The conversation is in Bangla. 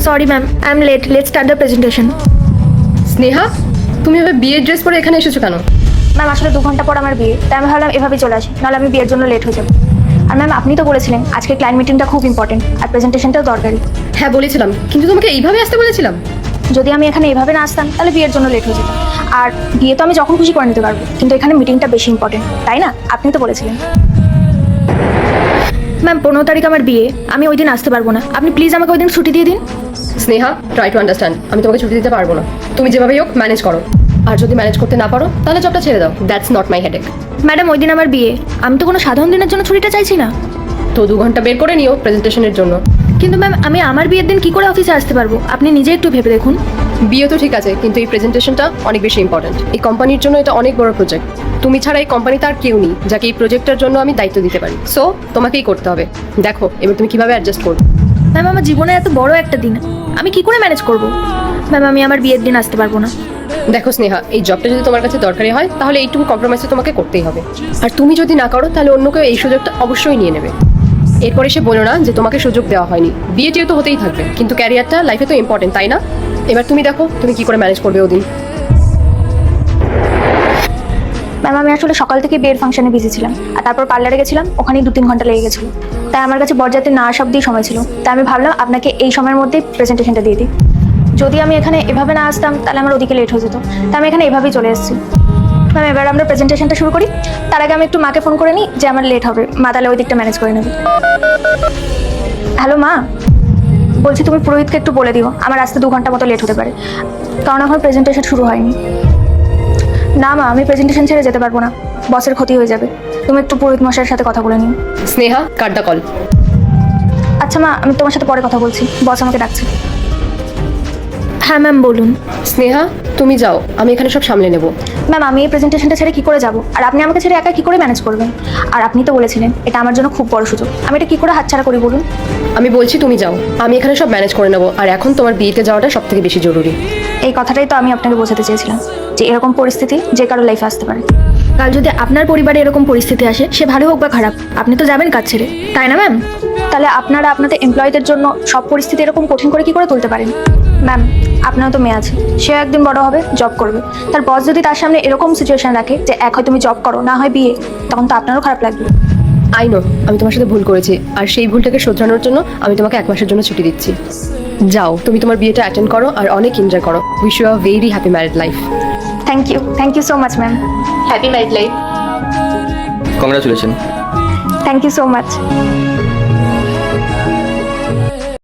Sorry ma'am, I am late. Let's start the presentation. Sneha, তুমি এভাবে বিয়ের ড্রেস পরে এখানে এসেছো কেন? ম্যাম আসলে 2 ঘন্টা পর আমার বিয়ে, তাই আমি ভাবলাম এভাবেই চলে আসি, নাহলে আমি বিয়ের জন্য লেট হয়ে যাবো। আর ম্যাম আপনি তো বলেছিলেন আজকে ক্লায়েন্ট মিটিংটা খুব ইম্পর্টেন্ট আর প্রেজেন্টেশনটাও দরকারি। হ্যাঁ বলেছিলাম, কিন্তু তোমাকে এইভাবে আসতে বলেছিলাম। যদি আমি এখানে এভাবে না আসতাম তাহলে বিয়ের জন্য লেট হয়ে যেত। আর বিয়ে তো আমি যখন খুশি করে নিতে পারবো, কিন্তু এখানে মিটিংটা বেশি ইম্পর্টেন্ট, তাই না? আপনি তো বলেছিলেন। ম্যাম 15 তারিখ আমার বিয়ে, আমি ওই দিন আসতে পারবো না। আপনি প্লিজ আমাকে ওই দিন ছুটি দিয়ে দিন। স্নেহা, ট্রাই টু আন্ডারস্ট্যান্ড, আমি তোমাকে ছুটি দিতে পারবো না। তুমি যেভাবেই হোক ম্যানেজ করো, আর যদি ম্যানেজ করতে না পারো তাহলে জবটা ছেড়ে দাও। That's not my headache. Madam ওই দিন আমার বিয়ে, আমি তো কোনো সাধারণ দিনের জন্য ছুটিটা চাইছি না। তো 2 ঘন্টা বের করে নিও প্রেজেন্টেশনের জন্য। কিন্তু ম্যাম আমি আমার বিয়ের দিন কি করে অফিসে আসতে পারবো? আপনি নিজে একটু ভেবে দেখুন। বিয়ে তো ঠিক আছে, কিন্তু এই প্রেজেন্টেশনটা অনেক বেশি ইম্পর্টেন্ট। এই কোম্পানির জন্য এটা অনেক বড় প্রজেক্ট। তুমি ছাড়া এই কোম্পানিতে আর কেউ নেই যাকে এই প্রজেক্টটার জন্য আমি দায়িত্ব দিতে পারি। সো তোমাকেই করতে হবে। দেখো এবার তুমি কিভাবে অ্যাডজাস্ট করবে। ম্যাম আমার জীবনে এত বড় একটা দিন, আমি কি করে ম্যানেজ করব? ম্যাম আমি আমার বিয়ের দিন আসতে পারবো না। দেখো স্নেহা, এই জবটা যদি তোমার কাছে দরকারি হয় তাহলে এইটুকু কম্প্রোমাইজ তোমাকে করতেই হবে। আর তুমি যদি না করো তাহলে অন্য কেউ এই সুযোগটা অবশ্যই নিয়ে নেবে। এরপরে সে বলো না যে তোমাকে সুযোগ দেওয়া হয়নি। বিয়ে যেহেতু হতেই থাকবে, কিন্তু ক্যারিয়ারটা লাইফে তো ইম্পর্টেন্ট, তাই না? এবার তুমি দেখো তুমি কি করে ম্যানেজ করবে ওদিন। ম্যাম আমি আসলে সকাল থেকে বিয়ের ফাংশনে বিজি ছিলাম, আর তারপর পার্লারে গেছিলাম, ওখানেই 2-3 ঘন্টা লেগে গেছিলো। তাই আমার কাছে বরযাত্রী না আসা অব্দি সময় ছিল, তাই আমি ভাবলাম আপনাকে এই সময়ের মধ্যেই প্রেজেন্টেশনটা দিয়ে দিই। যদি আমি এখানে এভাবে না আসতাম তাহলে আমার ওদিকে লেট হয়ে যেত, তাই আমি এখানে এভাবেই চলে এসেছি। ম্যাম এবার আমরা প্রেজেন্টেশনটা শুরু করি। তার আগে আমি একটু মাকে ফোন করে নিই যে আমার লেট হবে, মা তাহলে ওই দিকটা ম্যানেজ করে নেবে। হ্যালো মা, বলছি তুমি পুরোহিতকে একটু বলে দিও আমার আসতে 2 ঘন্টা মতো লেট হতে পারে, কারণ এখন প্রেজেন্টেশন শুরু হয়নি। না মা, আমি প্রেজেন্টেশন ছেড়ে যেতে পারবো না, বসের ক্ষতি হয়ে যাবে। তুমি একটু পুরোহিত মশাইয়ের সাথে কথা বলে নিও। Sneha, cut the call. আচ্ছা মা, আমি তোমার সাথে পরে কথা বলছি, বস আমাকে ডাকছে। হ্যাঁ ম্যাম বলুন। স্নেহা তুমি যাও, আমি এখানে সব সামলে নেব। ম্যাম আমি এই প্রেজেন্টেশনটা ছেড়ে কী করে যাব? আর আপনি আমাকে ছেড়ে একা কী করে ম্যানেজ করবেন? আর আপনি তো বলেছিলেন এটা আমার জন্য খুব বড় সুযোগ, আমি এটা কী করে হাতছাড়া করি বলুন? আমি বলছি তুমি যাও, আমি এখানে সব ম্যানেজ করে নেবো। আর এখন তোমার বিয়েতে যাওয়াটা সব থেকে বেশি জরুরি। এই কথাটাই তো আমি আপনাকে বোঝাতে চেয়েছিলাম, যে এরকম পরিস্থিতি যে কারো লাইফে আসতে পারে। কাল যদি আপনার পরিবারে এরকম পরিস্থিতি আসে, সে ভালো হোক বা খারাপ, আপনি তো যাবেন কাজ ছেড়ে, তাই না ম্যাম? তাহলে আপনারা আপনাদের এমপ্লয়ীদের জন্য সব পরিস্থিতি এরকম কঠিন করে কী করে তুলতে পারেন? ম্যাম আপনারও তো মেয়ে আছে, সেও একদিন বড় হবে, জব করবে। তার বস যদি তার সামনে এরকম সিচুয়েশন রাখে যে এক হয় তুমি জব করো, না হয় বিয়ে, তখন তো আপনারও খারাপ লাগবে। আই নো আমি তোমার সাথে ভুল করেছি, আর সেই ভুলটাকে শোধরানোর জন্য আমি তোমাকে 1 মাসের জন্য ছুটি দিচ্ছি। যাও তুমি তোমার বিয়েটা অ্যাটেন্ড করো আর অনেক এনজয় করো। Wish you a very happy married life. Thank you so much ma'am. Happy married life. Congratulation. Thank you so much.